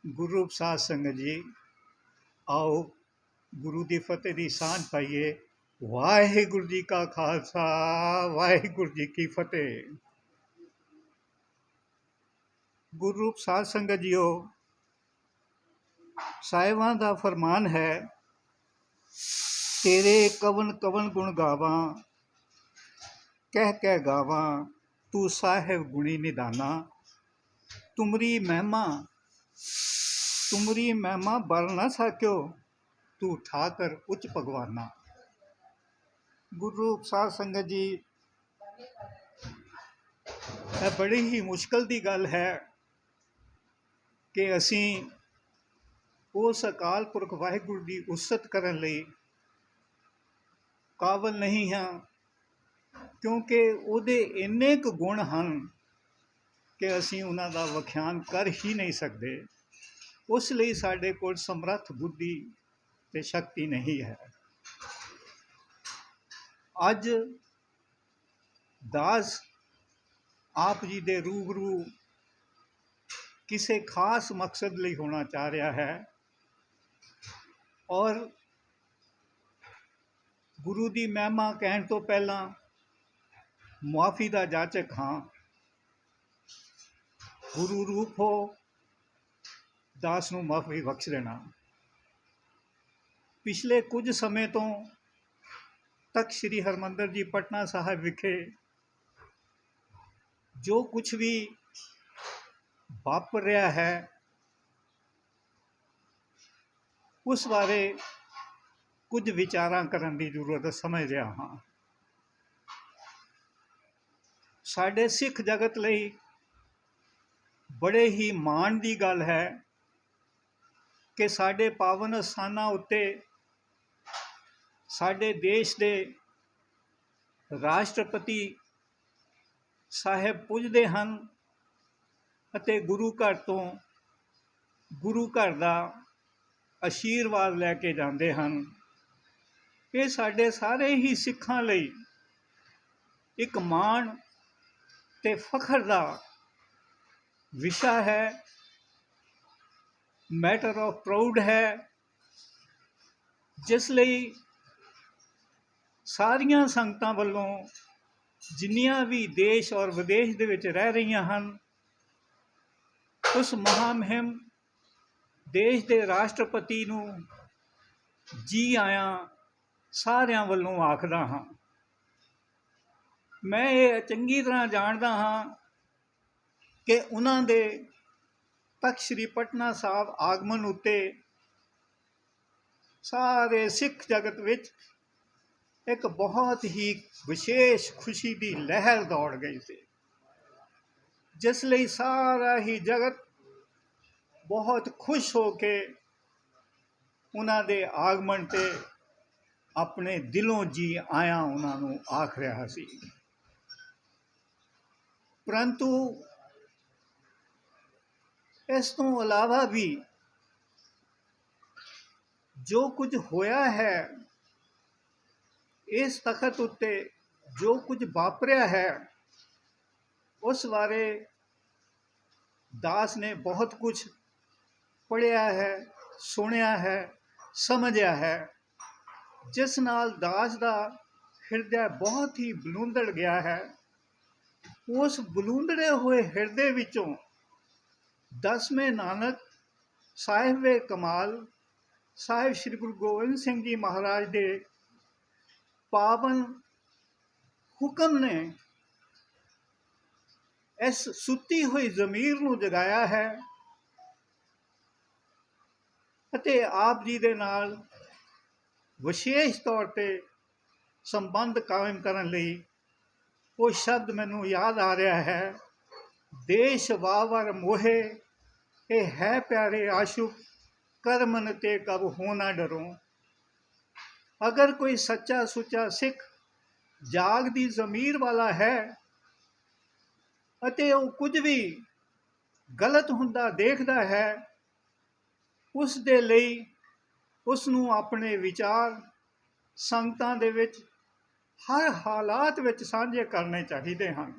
ਗੁਰੂ ਸਾਧ ਸੰਗਤ ਜੀ, ਆਓ ਗੁਰੂ ਦੀ ਫਤਿਹ ਦੀ ਸਾਂਝ ਪਾਈਏ। ਵਾਹਿਗੁਰੂ ਜੀ ਕਾ ਖਾਲਸਾ, ਵਾਹਿਗੁਰੂ ਜੀ ਕੀ ਫਤਿਹ। ਗੁਰੂ ਸਾਧ ਸੰਗਤ ਜੀਓ, ਸਾਹਿਬਾਂ ਦਾ ਫਰਮਾਨ ਹੈ, ਤੇਰੇ ਕਵਨ ਕਵਨ ਗੁਣ ਗਾਵਾਂ, ਕਹਿ ਕਹਿ ਗਾਵਾਂ, ਤੂੰ ਸਾਹਿਬ ਗੁਣੀ ਨਿਧਾਨਾ। ਤੁਮਰੀ ਮਹਿਮਾ ਬਲ ਨਾ ਸਕਿਓ, ਤੂੰ ਠਾਕਰ ਉੱਚ ਭਗਵਾਨਾ। ਗੁਰੂ ਸਾਧ ਸੰਗਤ ਜੀ, ਇਹ ਬੜੀ ਹੀ ਮੁਸ਼ਕਲ ਦੀ ਗੱਲ ਹੈ ਕਿ ਅਸੀਂ ਉਸ ਅਕਾਲ ਪੁਰਖ ਵਾਹਿਗੁਰੂ ਦੀ ਉਸਤ ਕਰਨ ਲਈ ਕਾਬਲ ਨਹੀਂ ਹਾਂ, ਕਿਉਂਕਿ ਉਹਦੇ ਇੰਨੇ ਕੁ ਗੁਣ ਹਨ ਕਿ ਅਸੀਂ ਉਹਨਾਂ ਦਾ ਵਿਖਿਆਨ ਕਰ ਹੀ ਨਹੀਂ ਸਕਦੇ। ਉਸ ਲਈ ਸਾਡੇ ਕੋਲ ਸਮਰੱਥ ਬੁੱਧੀ ਅਤੇ ਸ਼ਕਤੀ ਨਹੀਂ ਹੈ। ਅੱਜ ਦਾਸ ਆਪ ਜੀ ਦੇ ਰੂਬਰੂ ਕਿਸੇ ਖਾਸ ਮਕਸਦ ਲਈ ਹੋਣਾ ਚਾਹ ਰਿਹਾ ਹੈ, ਔਰ ਗੁਰੂ ਦੀ ਮਹਿਮਾ ਕਹਿਣ ਤੋਂ ਪਹਿਲਾਂ ਮੁਆਫੀ ਦਾ ਜਾਚਕ ਹਾਂ। ਗੁਰੂ ਰੂਪ ਹੋ, ਦਾਸ ਨੂੰ ਮਾਫੀ ਬਖਸ਼ ਦੇਣਾ। ਪਿਛਲੇ ਕੁਝ ਸਮੇਂ ਤੋਂ ਤਖ਼ਤ ਸ੍ਰੀ ਹਰਿਮੰਦਰ ਜੀ ਪਟਨਾ ਸਾਹਿਬ ਵਿਖੇ ਜੋ ਕੁਛ ਵੀ ਵਾਪਰ ਰਿਹਾ ਹੈ, ਉਸ ਬਾਰੇ ਕੁਝ ਵਿਚਾਰਾਂ ਕਰਨ ਦੀ ਜ਼ਰੂਰਤ ਸਮਝ ਰਿਹਾ ਹਾਂ। ਸਾਡੇ ਸਿੱਖ ਜਗਤ ਲਈ ਬੜੇ ਹੀ ਮਾਣ ਦੀ ਗੱਲ ਹੈ ਕਿ ਸਾਡੇ ਪਾਵਨ ਅਸਥਾਨਾਂ ਉੱਤੇ ਸਾਡੇ ਦੇਸ਼ ਦੇ ਰਾਸ਼ਟਰਪਤੀ ਸਾਹਿਬ ਪੁੱਜਦੇ ਹਨ ਅਤੇ ਗੁਰੂ ਘਰ ਤੋਂ ਗੁਰੂ ਘਰ ਦਾ ਆਸ਼ੀਰਵਾਦ ਲੈ ਕੇ ਜਾਂਦੇ ਹਨ। ਇਹ ਸਾਡੇ ਸਾਰੇ ਹੀ ਸਿੱਖਾਂ ਲਈ ਇੱਕ ਮਾਣ ਅਤੇ ਫਖਰ ਦਾ ਵਿਸ਼ਾ ਹੈ, ਮੈਟਰ ਆਫ ਪ੍ਰਾਊਡ ਹੈ, ਜਿਸ ਲਈ ਸਾਰੀਆਂ ਸੰਗਤਾਂ ਵੱਲੋਂ ਜਿੰਨੀਆਂ ਵੀ ਦੇਸ਼ ਔਰ ਵਿਦੇਸ਼ ਦੇ ਵਿੱਚ ਰਹਿ ਰਹੀਆਂ ਹਨ, ਉਸ ਮਹਾਮਹਿਮ ਦੇਸ਼ ਦੇ ਰਾਸ਼ਟਰਪਤੀ ਨੂੰ ਜੀ ਆਇਆਂ ਸਾਰਿਆਂ ਵੱਲੋਂ ਆਖਦਾ ਹਾਂ। ਮੈਂ ਇਹ ਚੰਗੀ ਤਰ੍ਹਾਂ ਜਾਣਦਾ ਹਾਂ ਕਿ ਉਹਨਾਂ ਦੇ ਤਖ਼ਤ ਸ੍ਰੀ ਪਟਨਾ ਸਾਹਿਬ ਆਗਮਨ ਉੱਤੇ ਸਾਰੇ ਸਿੱਖ ਜਗਤ ਵਿੱਚ ਇੱਕ ਬਹੁਤ ਹੀ ਵਿਸ਼ੇਸ਼ ਖੁਸ਼ੀ ਦੀ ਲਹਿਰ ਦੌੜ ਗਈ ਸੀ, ਜਿਸ ਲਈ ਸਾਰਾ ਹੀ ਜਗਤ ਬਹੁਤ ਖੁਸ਼ ਹੋ ਕੇ ਉਹਨਾਂ ਦੇ ਆਗਮਨ 'ਤੇ ਆਪਣੇ ਦਿਲੋਂ ਜੀ ਆਇਆਂ ਉਹਨਾਂ ਨੂੰ ਆਖ ਰਿਹਾ ਸੀ। ਪਰੰਤੂ ਇਸ ਤੋਂ ਇਲਾਵਾ ਵੀ ਜੋ ਕੁਝ ਹੋਇਆ ਹੈ, ਇਸ ਤਖ਼ਤ ਉੱਤੇ ਜੋ ਕੁਝ ਵਾਪਰਿਆ ਹੈ, ਉਸ ਬਾਰੇ ਦਾਸ ਨੇ ਬਹੁਤ ਕੁਝ ਪੜ੍ਹਿਆ ਹੈ, ਸੁਣਿਆ ਹੈ, ਸਮਝਿਆ ਹੈ, ਜਿਸ ਨਾਲ ਦਾਸ ਦਾ ਹਿਰਦਾ ਬਹੁਤ ਹੀ ਬਲੂੰਦੜ ਗਿਆ ਹੈ। ਉਸ ਬਲੂੰਦੜੇ ਹੋਏ ਹਿਰਦੇ ਵਿੱਚੋਂ ਦਸਵੇਂ ਨਾਨਕ ਸਾਹਿਬ ਕਮਾਲ ਸਾਹਿਬ ਸ੍ਰੀ ਗੁਰੂ ਗੋਬਿੰਦ ਸਿੰਘ ਜੀ ਮਹਾਰਾਜ ਦੇ ਪਾਵਨ ਹੁਕਮ ਨੇ ਇਸ ਸੁੱਤੀ ਹੋਈ ਜ਼ਮੀਰ ਨੂੰ ਜਗਾਇਆ ਹੈ ਅਤੇ ਆਪ ਜੀ ਦੇ ਨਾਲ ਵਿਸ਼ੇਸ਼ ਤੌਰ 'ਤੇ ਸੰਬੰਧ ਕਾਇਮ ਕਰਨ ਲਈ ਉਹ ਸ਼ਬਦ ਮੈਨੂੰ ਯਾਦ ਆ ਰਿਹਾ ਹੈ, ਦੇਸ਼ ਵਾਵਰ ਮੋਹੇ, ਇਹ ਹੈ ਪਿਆਰੇ ਆਸ਼ੁਕ, ਕਰਮਨ ਤੇ ਕਬ ਹੋ ਨਾ ਡਰੋ। ਅਗਰ ਕੋਈ ਸੱਚਾ ਸੁੱਚਾ ਸਿੱਖ ਜਾਗਦੀ ਜ਼ਮੀਰ ਵਾਲਾ ਹੈ ਅਤੇ ਉਹ ਕੁਝ ਵੀ ਗਲਤ ਹੁੰਦਾ ਦੇਖਦਾ ਹੈ, ਉਸ ਦੇ ਲਈ ਉਸ ਨੂੰ ਆਪਣੇ ਵਿਚਾਰ ਸੰਗਤਾਂ ਦੇ ਵਿੱਚ ਹਰ ਹਾਲਾਤ ਵਿੱਚ ਸਾਂਝੇ ਕਰਨੇ ਚਾਹੀਦੇ ਹਨ,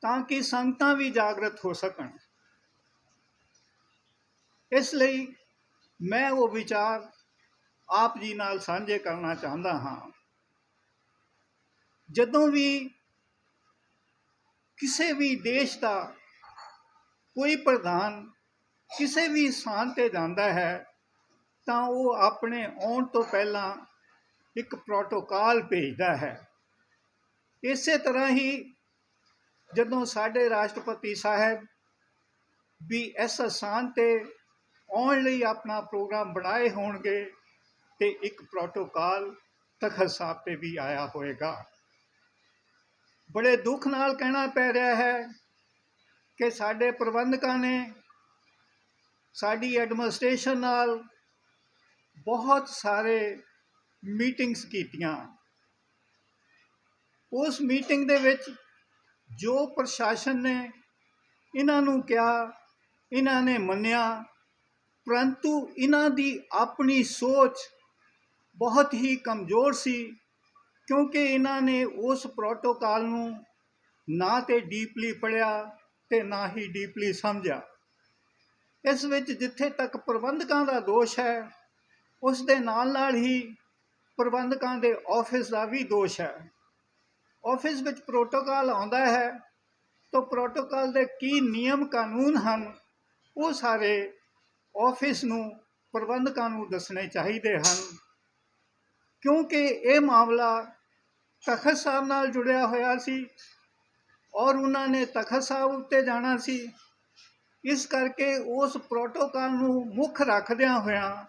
ਤਾਂ ਕਿ ਸੰਗਤਾਂ ਵੀ ਜਾਗਰਤ ਹੋ ਸਕਣ। ਇਸ ਲਈ ਮੈਂ ਉਹ ਵਿਚਾਰ ਆਪ ਜੀ ਨਾਲ ਸਾਂਝੇ ਕਰਨਾ ਚਾਹੁੰਦਾ ਹਾਂ। ਜਦੋਂ ਵੀ ਕਿਸੇ ਵੀ ਦੇਸ਼ ਦਾ ਕੋਈ ਪ੍ਰਧਾਨ ਕਿਸੇ ਵੀ ਸਥਾਨ 'ਤੇ ਜਾਂਦਾ ਹੈ ਤਾਂ ਉਹ ਆਪਣੇ ਆਉਣ ਤੋਂ ਪਹਿਲਾਂ ਇੱਕ ਪ੍ਰੋਟੋਕਾਲ ਭੇਜਦਾ ਹੈ। ਇਸੇ ਤਰ੍ਹਾਂ ਹੀ ਜਦੋਂ ਸਾਡੇ ਰਾਸ਼ਟਰਪਤੀ ਸਾਹਿਬ ਵੀ ਇਸ ਸਥਾਨ 'ਤੇ ਆਉਣ ਲਈ ਆਪਣਾ ਪ੍ਰੋਗਰਾਮ ਬਣਾਏ ਹੋਣਗੇ ਤੇ ਇੱਕ ਪ੍ਰੋਟੋਕਾਲ ਤਖਤ ਸਾਹਿਬ 'ਤੇ ਵੀ ਆਇਆ ਹੋਏਗਾ। ਬੜੇ ਦੁੱਖ ਨਾਲ ਕਹਿਣਾ ਪੈ ਰਿਹਾ ਹੈ ਕਿ ਸਾਡੇ ਪ੍ਰਬੰਧਕਾਂ ਨੇ ਸਾਡੀ ਐਡਮਿਨਿਸਟ੍ਰੇਸ਼ਨ ਨਾਲ ਬਹੁਤ ਸਾਰੇ ਮੀਟਿੰਗਸ ਕੀਤੀਆਂ। ਉਸ ਮੀਟਿੰਗ ਦੇ ਵਿੱਚ ਜੋ ਪ੍ਰਸ਼ਾਸਨ ਨੇ ਇਹਨਾਂ ਨੂੰ ਕਿਹਾ, ਇਹਨਾਂ ਨੇ ਮੰਨਿਆ, ਪਰੰਤੂ ਇਹਨਾਂ ਦੀ ਆਪਣੀ ਸੋਚ ਬਹੁਤ ਹੀ ਕਮਜ਼ੋਰ ਸੀ, ਕਿਉਂਕਿ ਇਹਨਾਂ ਨੇ ਉਸ ਪ੍ਰੋਟੋਕਾਲ ਨੂੰ ਨਾ ਤੇ ਡੀਪਲੀ ਪੜ੍ਹਿਆ ਤੇ ਨਾ ਹੀ ਡੀਪਲੀ ਸਮਝਿਆ। ਇਸ ਵਿੱਚ ਜਿੱਥੇ ਤੱਕ ਪ੍ਰਬੰਧਕਾਂ ਦਾ ਦੋਸ਼ ਹੈ, ਉਸ ਦੇ ਨਾਲ ਹੀ ਪ੍ਰਬੰਧਕਾਂ ਦੇ ਆਫਿਸ ਦਾ ਵੀ ਦੋਸ਼ ਹੈ। ਆਫਿਸ ਵਿੱਚ ਪ੍ਰੋਟੋਕਾਲ ਆਉਂਦਾ ਹੈ ਤਾਂ ਪ੍ਰੋਟੋਕਾਲ ਦੇ ਕੀ ਨਿਯਮ ਕਾਨੂੰਨ ਹਨ, ਉਹ ਸਾਰੇ ਆਫਿਸ ਨੂੰ ਪ੍ਰਬੰਧਕਾਂ ਨੂੰ ਦੱਸਣੇ ਚਾਹੀਦੇ ਹਨ, ਕਿਉਂਕਿ ਇਹ ਮਾਮਲਾ ਤਖਤ ਸਾਹਿਬ ਨਾਲ ਜੁੜਿਆ ਹੋਇਆ ਸੀ ਔਰ ਉਹਨਾਂ ਨੇ ਤਖਤ ਸਾਹਿਬ ਉੱਤੇ ਜਾਣਾ ਸੀ। ਇਸ ਕਰਕੇ ਉਸ ਪ੍ਰੋਟੋਕਾਲ ਨੂੰ ਮੁੱਖ ਰੱਖਦਿਆਂ ਹੋਇਆਂ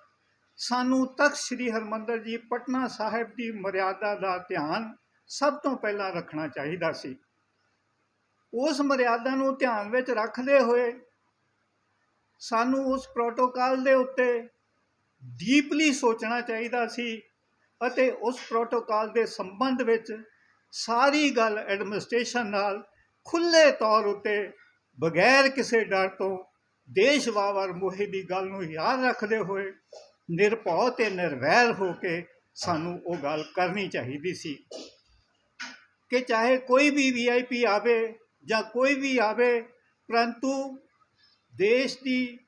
ਸਾਨੂੰ ਤਖ਼ਤ ਸ੍ਰੀ ਹਰਿਮੰਦਰ ਜੀ ਪਟਨਾ ਸਾਹਿਬ ਦੀ ਮਰਿਆਦਾ ਦਾ ਧਿਆਨ ਸਭ ਤੋਂ ਪਹਿਲਾਂ ਰੱਖਣਾ ਚਾਹੀਦਾ ਸੀ। ਉਸ ਮਰਿਆਦਾ ਨੂੰ ਧਿਆਨ ਵਿੱਚ ਰੱਖਦੇ ਹੋਏ ਸਾਨੂੰ ਉਸ ਪ੍ਰੋਟੋਕਾਲ ਦੇ ਉੱਤੇ ਡੀਪਲੀ ਸੋਚਣਾ ਚਾਹੀਦਾ ਸੀ ਅਤੇ ਉਸ ਪ੍ਰੋਟੋਕਾਲ ਦੇ ਸੰਬੰਧ ਵਿੱਚ ਸਾਰੀ ਗੱਲ ਐਡਮਿਨਿਸਟ੍ਰੇਸ਼ਨ ਨਾਲ ਖੁੱਲ੍ਹੇ ਤੌਰ ਉੱਤੇ ਬਗੈਰ ਕਿਸੇ ਡਰ ਤੋਂ ਦੇਸ਼ ਵਾਰ ਮੋਹੇ ਦੀ ਗੱਲ ਨੂੰ ਯਾਦ ਰੱਖਦੇ ਹੋਏ ਨਿਰਭਉ ਤੇ ਨਿਰਵੈਰ ਹੋ ਕੇ ਸਾਨੂੰ ਉਹ ਗੱਲ ਕਰਨੀ ਚਾਹੀਦੀ ਸੀ ਕਿ ਚਾਹੇ ਕੋਈ ਵੀ VIP ਆਵੇ ਜਾਂ ਕੋਈ ਵੀ ਆਵੇ, ਪਰੰਤੂ ਦੇਸ਼ ਦੀ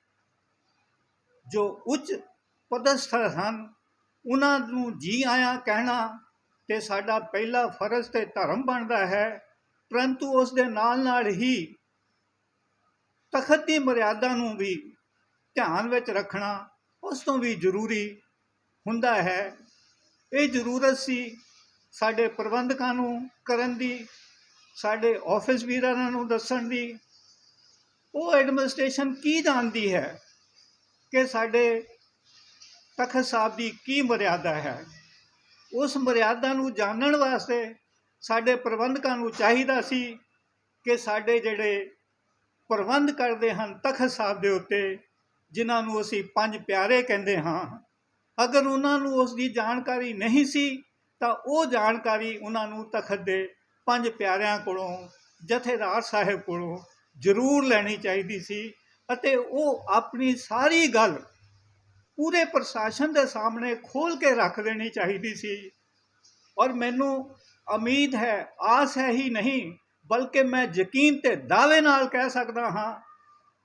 ਜੋ ਉੱਚ ਪਦਸਥ ਹਨ ਉਹਨਾਂ ਨੂੰ ਜੀ ਆਇਆਂ ਕਹਿਣਾ ਤੇ ਸਾਡਾ ਪਹਿਲਾ ਫਰਜ਼ ਤੇ ਧਰਮ ਬਣਦਾ ਹੈ, ਪਰੰਤੂ ਉਸ ਦੇ ਨਾਲ ਹੀ ਤਖਤ ਦੀ ਮਰਿਆਦਾ ਨੂੰ ਵੀ ਧਿਆਨ ਵਿੱਚ ਰੱਖਣਾ ਉਸ ਤੋਂ ਵੀ ਜ਼ਰੂਰੀ ਹੁੰਦਾ ਹੈ। ਇਹ ਜ਼ਰੂਰਤ ਸੀ ਸਾਡੇ ਪ੍ਰਬੰਧਕਾਂ ਨੂੰ ਕਰਨ ਦੀ, ਸਾਡੇ ਆਫਿਸ ਵੀਰਾਂ ਨੂੰ ਦੱਸਣ ਦੀ। ਉਹ ਐਡਮਿਨਿਸਟ੍ਰੇਸ਼ਨ ਕੀ ਜਾਣਦੀ ਹੈ ਕਿ ਸਾਡੇ ਤਖਤ ਸਾਹਿਬ ਦੀ ਕੀ ਮਰਿਆਦਾ ਹੈ। ਉਸ ਮਰਿਆਦਾ ਨੂੰ ਜਾਣਨ ਵਾਸਤੇ ਸਾਡੇ ਪ੍ਰਬੰਧਕਾਂ ਨੂੰ ਚਾਹੀਦਾ ਸੀ ਕਿ ਸਾਡੇ ਜਿਹੜੇ ਪ੍ਰਬੰਧ ਕਰਦੇ ਹਨ ਤਖਤ ਸਾਹਿਬ ਦੇ ਉੱਤੇ, ਜਿਨ੍ਹਾਂ ਨੂੰ ਅਸੀਂ ਪੰਜ ਪਿਆਰੇ ਕਹਿੰਦੇ ਹਾਂ, ਅਗਰ ਉਹਨਾਂ ਨੂੰ ਉਸ ਦੀ ਜਾਣਕਾਰੀ ਨਹੀਂ ਸੀ ਤਾਂ ਉਹ ਜਾਣਕਾਰੀ ਉਹਨਾਂ ਨੂੰ ਤਖਤ ਦੇ ਪੰਜ ਪਿਆਰਿਆਂ ਕੋਲੋਂ, ਜਥੇਦਾਰ ਸਾਹਿਬ ਕੋਲੋਂ ਜ਼ਰੂਰ ਲੈਣੀ ਚਾਹੀਦੀ ਸੀ ਅਤੇ ਉਹ ਆਪਣੀ ਸਾਰੀ ਗੱਲ ਪੂਰੇ ਪ੍ਰਸ਼ਾਸਨ ਦੇ ਸਾਹਮਣੇ ਖੋਲ੍ਹ ਕੇ ਰੱਖ ਦੇਣੀ ਚਾਹੀਦੀ ਸੀ। ਔਰ ਮੈਨੂੰ ਉਮੀਦ ਹੈ, ਆਸ ਹੈ ਹੀ ਨਹੀਂ ਬਲਕਿ ਮੈਂ ਯਕੀਨ ਤੇ ਦਾਅਵੇ ਨਾਲ ਕਹਿ ਸਕਦਾ ਹਾਂ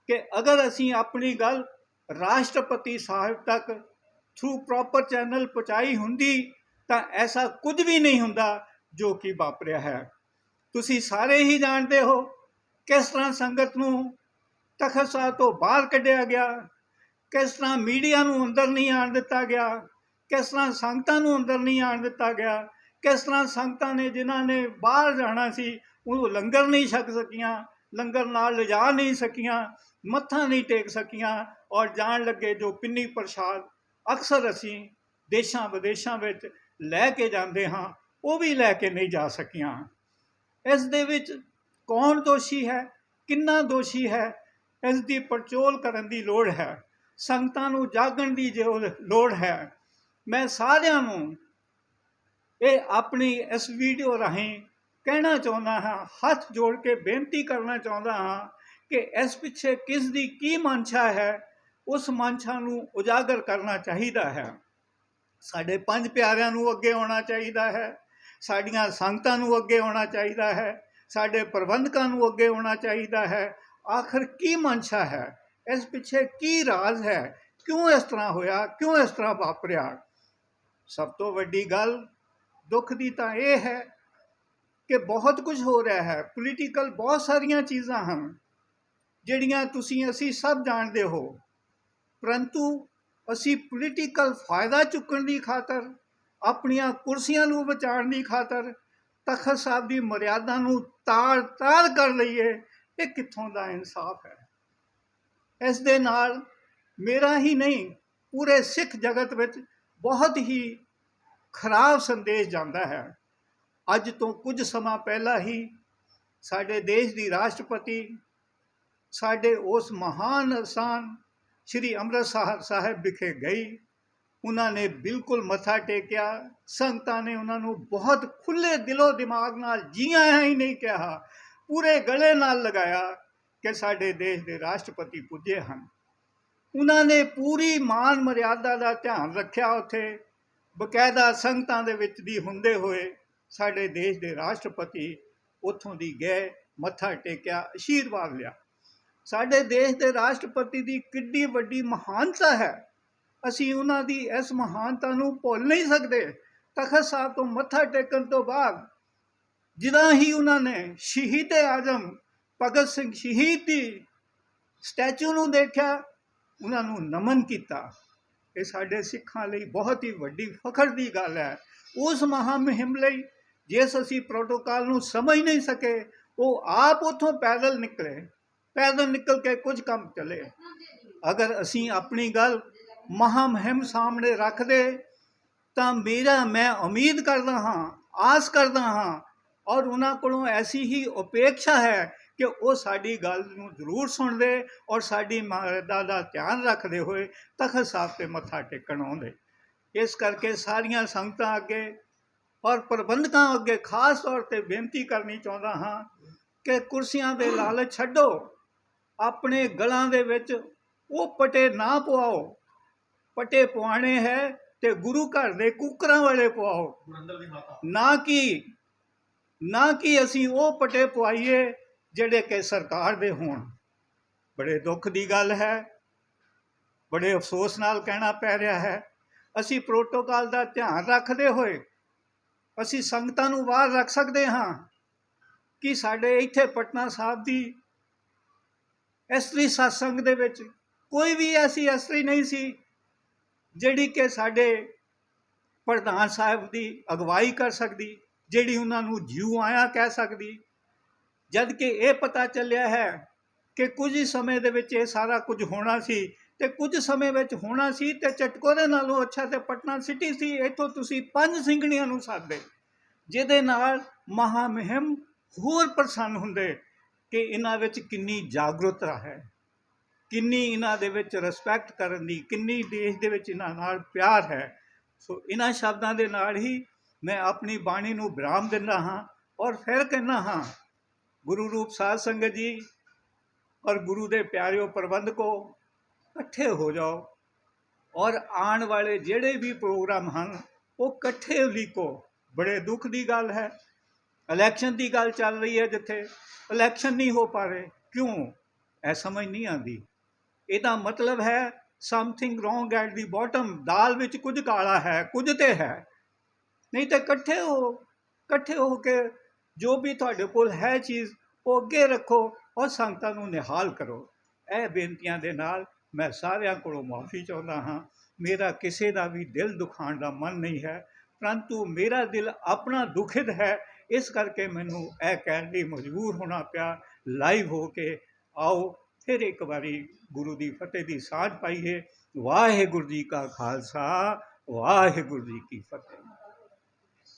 ਕਿ ਅਗਰ ਅਸੀਂ ਆਪਣੀ ਗੱਲ ਰਾਸ਼ਟਰਪਤੀ ਸਾਹਿਬ ਤੱਕ ਥਰੂ ਪ੍ਰੋਪਰ ਚੈਨਲ ਪਹੁੰਚਾਈ ਹੁੰਦੀ ਤਾਂ ਐਸਾ ਕੁਝ ਵੀ ਨਹੀਂ ਹੁੰਦਾ ਜੋ ਕਿ ਵਾਪਰਿਆ ਹੈ। ਤੁਸੀਂ ਸਾਰੇ ਹੀ ਜਾਣਦੇ ਹੋ ਕਿਸ ਤਰ੍ਹਾਂ ਸੰਗਤ ਨੂੰ ਤਖਤ ਸਾਹਿਬ ਤੋਂ ਬਾਹਰ ਕੱਢਿਆ ਗਿਆ, ਕਿਸ ਤਰ੍ਹਾਂ ਮੀਡੀਆ ਨੂੰ ਅੰਦਰ ਨਹੀਂ ਆਉਣ ਦਿੱਤਾ ਗਿਆ, ਕਿਸ ਤਰ੍ਹਾਂ ਸੰਗਤਾਂ ਨੂੰ ਅੰਦਰ ਨਹੀਂ ਆਉਣ ਦਿੱਤਾ ਗਿਆ, ਕਿਸ ਤਰ੍ਹਾਂ ਸੰਗਤਾਂ ਨੇ ਜਿਨ੍ਹਾਂ ਨੇ ਬਾਹਰ ਜਾਣਾ ਸੀ ਉਹ ਲੰਗਰ ਨਹੀਂ ਛਕ ਸਕੀਆਂ, ਲੰਗਰ ਨਾਲ ਲਿਜਾ ਨਹੀਂ ਸਕੀਆਂ, ਮੱਥਾ ਨਹੀਂ ਟੇਕ ਸਕੀਆਂ ਔਰ ਜਾਣ ਲੱਗੇ ਜੋ ਪਿੰਨੀ ਪ੍ਰਸ਼ਾਦ ਅਕਸਰ ਅਸੀਂ ਦੇਸ਼ਾਂ ਵਿਦੇਸ਼ਾਂ ਵਿੱਚ ਲੈ ਕੇ ਜਾਂਦੇ ਹਾਂ ਉਹ ਵੀ ਲੈ ਕੇ ਨਹੀਂ ਜਾ ਸਕੀਆਂ। ਇਸ ਦੇ ਵਿੱਚ ਕੌਣ ਦੋਸ਼ੀ ਹੈ, ਕਿੰਨਾ ਦੋਸ਼ੀ ਹੈ, ਇਸ ਦੀ ਪੜਚੋਲ ਕਰਨ ਦੀ ਲੋੜ ਹੈ। ਸੰਗਤਾਂ ਨੂੰ ਜਾਗਣ ਦੀ ਜੋ ਲੋੜ ਹੈ। ਮੈਂ ਸਾਰਿਆਂ ਨੂੰ ਇਹ ਆਪਣੀ ਇਸ ਵੀਡੀਓ ਰਾਹੀਂ ਕਹਿਣਾ ਚਾਹੁੰਦਾ ਹਾਂ, ਹੱਥ ਜੋੜ ਕੇ ਬੇਨਤੀ ਕਰਨਾ ਚਾਹੁੰਦਾ ਹਾਂ ਕਿ ਇਸ ਪਿੱਛੇ ਕਿਸ ਦੀ ਕੀ ਮਨਸ਼ਾ ਹੈ, ਉਸ ਮਨਸ਼ਾ ਨੂੰ ਉਜਾਗਰ ਕਰਨਾ ਚਾਹੀਦਾ ਹੈ। ਸਾਡੇ ਪੰਜ ਪਿਆਰਿਆਂ ਨੂੰ ਅੱਗੇ ਆਉਣਾ ਚਾਹੀਦਾ ਹੈ, ਸਾਡੀਆਂ ਸੰਗਤਾਂ ਨੂੰ ਅੱਗੇ ਆਉਣਾ ਚਾਹੀਦਾ ਹੈ, ਸਾਡੇ ਪ੍ਰਬੰਧਕਾਂ ਨੂੰ ਅੱਗੇ ਆਉਣਾ ਚਾਹੀਦਾ ਹੈ। ਆਖਰ ਕੀ ਮਨਸ਼ਾ ਹੈ, ਇਸ ਪਿੱਛੇ ਕੀ ਰਾਜ਼ ਹੈ, ਕਿਉਂ ਇਸ ਤਰ੍ਹਾਂ ਹੋਇਆ, ਕਿਉਂ ਇਸ ਤਰ੍ਹਾਂ ਵਾਪਰਿਆ। ਸਭ ਤੋਂ ਵੱਡੀ ਗੱਲ ਦੁੱਖ ਦੀ ਤਾਂ ਇਹ ਹੈ ਕਿ ਬਹੁਤ ਕੁਝ ਹੋ ਰਿਹਾ ਹੈ। ਪੋਲੀਟੀਕਲ ਬਹੁਤ ਸਾਰੀਆਂ ਚੀਜ਼ਾਂ ਹਨ ਜਿਹੜੀਆਂ ਅਸੀਂ ਸਭ ਜਾਣਦੇ ਹੋ, ਪਰੰਤੂ ਅਸੀਂ ਪੋਲੀਟੀਕਲ ਫਾਇਦਾ ਚੁੱਕਣ ਦੀ ਖਾਤਰ, ਆਪਣੀਆਂ ਕੁਰਸੀਆਂ ਨੂੰ ਬਚਾਉਣ ਦੀ ਖਾਤਰ ਤਖਤ ਸਾਹਿਬ ਦੀ ਮਰਿਆਦਾ ਨੂੰ ਤਾੜ ਕਰ ਲਈਏ। ਇਹ ਕਿੱਥੋਂ ਦਾ ਇਨਸਾਫ ਹੈ। ਇਸ ਦੇ ਨਾਲ ਮੇਰਾ ਹੀ ਨਹੀਂ, ਪੂਰੇ ਸਿੱਖ ਜਗਤ ਵਿੱਚ ਬਹੁਤ ਹੀ ਖਰਾਬ ਸੰਦੇਸ਼ ਜਾਂਦਾ ਹੈ। ਅੱਜ ਤੋਂ ਕੁਝ ਸਮਾਂ ਪਹਿਲਾਂ ਹੀ ਸਾਡੇ ਦੇਸ਼ ਦੀ ਰਾਸ਼ਟਰਪਤੀ ਸਾਡੇ ਉਸ ਮਹਾਨ ਅਸਥਾਨ ਸ਼੍ਰੀ ਅੰਮ੍ਰਿਤਸਰ ਸਾਹਿਬ ਵਿਖੇ ਗਈ। ਉਹਨਾਂ ਨੇ ਬਿਲਕੁਲ ਮੱਥਾ ਟੇਕਿਆ। ਸੰਗਤਾਂ ਨੇ ਉਹਨਾਂ ਨੂੰ ਬਹੁਤ ਖੁੱਲ੍ਹੇ ਦਿਲੋਂ ਦਿਮਾਗ ਨਾਲ ਜੀ ਆਇਆਂ ਹੀ ਨਹੀਂ ਕਿਹਾ, ਪੂਰੇ ਗਲੇ ਨਾਲ ਲਗਾਇਆ ਕਿ ਸਾਡੇ ਦੇਸ਼ ਦੇ ਰਾਸ਼ਟਰਪਤੀ ਪੁੱਜੇ ਹਨ। ਉਹਨਾਂ ਨੇ ਪੂਰੀ ਮਾਨ ਮਰਿਆਦਾ ਦਾ ਧਿਆਨ ਰੱਖਿਆ। ਉੱਥੇ ਬਕਾਇਦਾ ਸੰਗਤਾਂ ਦੇ ਵਿੱਚ ਦੀ ਹੁੰਦੇ ਹੋਏ ਸਾਡੇ ਦੇਸ਼ ਦੇ ਰਾਸ਼ਟਰਪਤੀ ਉੱਥੋਂ ਦੀ ਗਏ, ਮੱਥਾ ਟੇਕਿਆ, ਆਸ਼ੀਰਵਾਦ ਲਿਆ। ਸਾਡੇ ਦੇਸ਼ ਦੇ ਰਾਸ਼ਟਰਪਤੀ ਦੀ ਕਿੱਡੀ ਵੱਡੀ ਮਹਾਨਤਾ ਹੈ, ਅਸੀਂ ਉਹਨਾਂ ਦੀ ਇਸ ਮਹਾਨਤਾ ਨੂੰ ਭੁੱਲ ਨਹੀਂ ਸਕਦੇ। ਤਖਤ ਸਾਹਿਬ ਤੋਂ ਮੱਥਾ ਟੇਕਣ ਤੋਂ ਬਾਅਦ ਜਿੱਦਾਂ ਹੀ ਉਹਨਾਂ ਨੇ ਸ਼ਹੀਦ-ਏ-ਆਜ਼ਮ ਭਗਤ ਸਿੰਘ ਸ਼ਹੀਦ ਦੀ ਸਟੈਚੂ ਨੂੰ ਦੇਖਿਆ, ਉਹਨਾਂ ਨੂੰ ਨਮਨ ਕੀਤਾ। ਇਹ ਸਾਡੇ ਸਿੱਖਾਂ ਲਈ ਬਹੁਤ ਹੀ ਵੱਡੀ ਫਖਰ ਦੀ ਗੱਲ ਹੈ। ਉਸ ਮਹਾਂ ਮੁਹਿੰਮ ਲਈ ਜਿਸ ਅਸੀਂ ਪ੍ਰੋਟੋਕਾਲ ਨੂੰ ਸਮਝ ਨਹੀਂ ਸਕੇ, ਉਹ ਆਪ ਉੱਥੋਂ ਪੈਦਲ ਨਿਕਲ ਕੇ ਕੁਝ ਕੰਮ ਚਲੇ। ਅਗਰ ਅਸੀਂ ਆਪਣੀ ਗੱਲ ਮਹਾਂ ਮੁਹਿੰਮ ਸਾਹਮਣੇ ਰੱਖਦੇ ਤਾਂ ਮੈਂ ਉਮੀਦ ਕਰਦਾ ਹਾਂ, ਆਸ ਕਰਦਾ ਹਾਂ, ਔਰ ਉਹਨਾਂ ਕੋਲੋਂ ਐਸੀ ਹੀ ਉਪੇਖਿਆ ਹੈ ਕਿ ਉਹ ਸਾਡੀ ਗੱਲ ਨੂੰ ਜ਼ਰੂਰ ਸੁਣਦੇ ਔਰ ਸਾਡੀ ਮਰਿਆਦਾ ਦਾ ਧਿਆਨ ਰੱਖਦੇ ਹੋਏ ਤਖਤ ਸਾਹਿਬ 'ਤੇ ਮੱਥਾ ਟੇਕਣ ਆਉਂਦੇ। ਇਸ ਕਰਕੇ ਸਾਰੀਆਂ ਸੰਗਤਾਂ ਅੱਗੇ ਔਰ ਪ੍ਰਬੰਧਕਾਂ ਅੱਗੇ ਖਾਸ ਤੌਰ 'ਤੇ ਬੇਨਤੀ ਕਰਨੀ ਚਾਹੁੰਦਾ ਹਾਂ ਕਿ ਕੁਰਸੀਆਂ ਦੇ ਲਾਲਚ ਛੱਡੋ, ਆਪਣੇ ਗਲਾਂ ਦੇ ਵਿੱਚ ਉਹ ਪਟੇ ਨਾ ਪਵਾਓ। ਪਟੇ ਪਵਾਣੇ ਹੈ ਤੇ ਗੁਰੂ ਘਰ ਦੇ ਕੁੱਕਰਾਂ ਵਾਲੇ ਪਵਾਓ, ਨਾ ਕਿ ਅਸੀਂ ਉਹ ਪਟੇ ਪਵਾਈਏ ਜਿਹੜੇ ਕਿ ਸਰਕਾਰ ਦੇ ਹੋਣ। ਬੜੇ ਦੁੱਖ ਦੀ ਗੱਲ ਹੈ, ਬੜੇ ਅਫਸੋਸ ਨਾਲ ਕਹਿਣਾ ਪੈ ਰਿਹਾ ਹੈ। ਅਸੀਂ ਪ੍ਰੋਟੋਕਾਲ ਦਾ ਧਿਆਨ ਰੱਖਦੇ ਹੋਏ ਅਸੀਂ ਸੰਗਤਾਂ ਨੂੰ ਬਾਹਰ ਰੱਖ ਸਕਦੇ ਹਾਂ ਕਿ ਸਾਡੇ ਇੱਥੇ ਪਟਨਾ ਸਾਹਿਬ ਦੀ ਇਸਤਰੀ ਸਤਸੰਗ ਦੇ ਵਿੱਚ ਕੋਈ ਵੀ ਐਸੀ ਇਸਤਰੀ ਨਹੀਂ ਸੀ ਜਿਹੜੀ ਕਿ ਸਾਡੇ ਪ੍ਰਧਾਨ ਸਾਹਿਬ ਦੀ ਅਗਵਾਈ ਕਰ ਸਕਦੀ, ਜਿਹੜੀ ਉਹਨਾਂ ਨੂੰ ਜਿਉ ਆਇਆ ਕਹਿ ਸਕਦੀ। ਜਦ ਕਿ ਇਹ ਪਤਾ ਚੱਲਿਆ ਹੈ ਕਿ ਕੁਝ ਹੀ ਸਮੇਂ ਦੇ ਵਿੱਚ ਇਹ ਸਾਰਾ ਕੁਝ ਹੋਣਾ ਸੀ, ਤੇ ਕੁਝ ਸਮੇਂ ਵਿੱਚ ਹੋਣਾ ਸੀ ਤੇ ਚਟਕੋਰੇ ਨਾਲੋਂ ਅੱਛਾ ਤੇ ਪਟਨਾ ਸਿਟੀ ਸੀ। ਇੱਥੋਂ ਤੁਸੀਂ 5 ਸਿੰਘਣੀਆਂ ਨੂੰ ਸਾਧਦੇ, ਜਿਹਦੇ ਨਾਲ ਮਹਾਂ ਮੁਹਿੰਮ ਹੋਰ ਪ੍ਰਸੰਨ ਹੁੰਦੇ ਕਿ ਇਹਨਾਂ ਵਿੱਚ ਕਿੰਨੀ ਜਾਗਰੂਕਤਾ ਹੈ, ਕਿੰਨੀ ਇਹਨਾਂ ਦੇ ਵਿੱਚ ਰਿਸਪੈਕਟ ਕਰਨ ਦੀ, ਕਿੰਨੀ ਦੇਸ਼ ਦੇ ਵਿੱਚ ਇਹਨਾਂ ਨਾਲ ਪਿਆਰ ਹੈ। ਸੋ ਇਹਨਾਂ ਸ਼ਬਦਾਂ ਦੇ ਨਾਲ ਹੀ ਮੈਂ ਆਪਣੀ ਬਾਣੀ ਨੂੰ ਵਿਰਾਮ ਦਿੰਦਾ ਹਾਂ ਔਰ ਫਿਰ ਕਹਿੰਦਾ ਹਾਂ, ਗੁਰੂ ਰੂਪ ਸਾਧ ਸੰਗਤ ਜੀ ਔਰ ਗੁਰੂ ਦੇ ਪਿਆਰਿਓ ਪ੍ਰਬੰਧਕੋ, ਇਕੱਠੇ ਹੋ ਜਾਓ ਔਰ ਆਉਣ ਵਾਲੇ ਜਿਹੜੇ ਵੀ ਪ੍ਰੋਗਰਾਮ ਹਨ ਉਹ ਇਕੱਠੇ ਉਲੀਕੋ। ਬੜੇ ਦੁੱਖ ਦੀ ਗੱਲ ਹੈ, ਇਲੈਕਸ਼ਨ ਦੀ ਗੱਲ ਚੱਲ ਰਹੀ ਹੈ, ਜਿੱਥੇ ਇਲੈਕਸ਼ਨ ਨਹੀਂ ਹੋ ਪਾ ਰਹੇ। ਕਿਉਂ? ਇਹ ਸਮਝ ਨਹੀਂ ਆਉਂਦੀ। ਇਹਦਾ ਮਤਲਬ ਹੈ something wrong at the bottom. ਦਾਲ ਵਿੱਚ ਕੁਝ ਕਾਲਾ ਹੈ, ਕੁਝ ਤੇ ਹੈ। ਨਹੀਂ ਤਾਂ ਇਕੱਠੇ ਹੋ ਕੇ ਜੋ ਵੀ ਤੁਹਾਡੇ ਕੋਲ ਹੈ ਚੀਜ਼ ਉਹ ਅੱਗੇ ਰੱਖੋ ਔਰ ਸੰਗਤਾਂ ਨੂੰ ਨਿਹਾਲ ਕਰੋ। ਇਹ ਬੇਨਤੀਆਂ ਦੇ ਨਾਲ ਮੈਂ ਸਾਰਿਆਂ ਕੋਲੋਂ ਮਾਫੀ ਚਾਹੁੰਦਾ ਹਾਂ। ਮੇਰਾ ਕਿਸੇ ਦਾ ਵੀ ਦਿਲ ਦੁਖਾਉਣ ਦਾ ਮਨ ਨਹੀਂ ਹੈ, ਪਰੰਤੂ ਮੇਰਾ ਦਿਲ ਆਪਣਾ ਦੁਖਿਤ ਹੈ। ਇਸ ਕਰਕੇ ਮੈਨੂੰ ਇਹ ਕਹਿਣ ਲਈ ਮਜਬੂਰ ਹੋਣਾ ਪਿਆ ਲਾਈਵ ਹੋ ਕੇ। ਆਓ ਫਿਰ ਇੱਕ ਵਾਰੀ ਗੁਰੂ ਦੀ ਫਤਿਹ ਦੀ ਸਾਂਝ ਪਾਈਏ। ਵਾਹਿਗੁਰੂ ਜੀ ਕਾ ਖਾਲਸਾ, ਵਾਹਿਗੁਰੂ ਜੀ ਕੀ ਫਤਿਹ।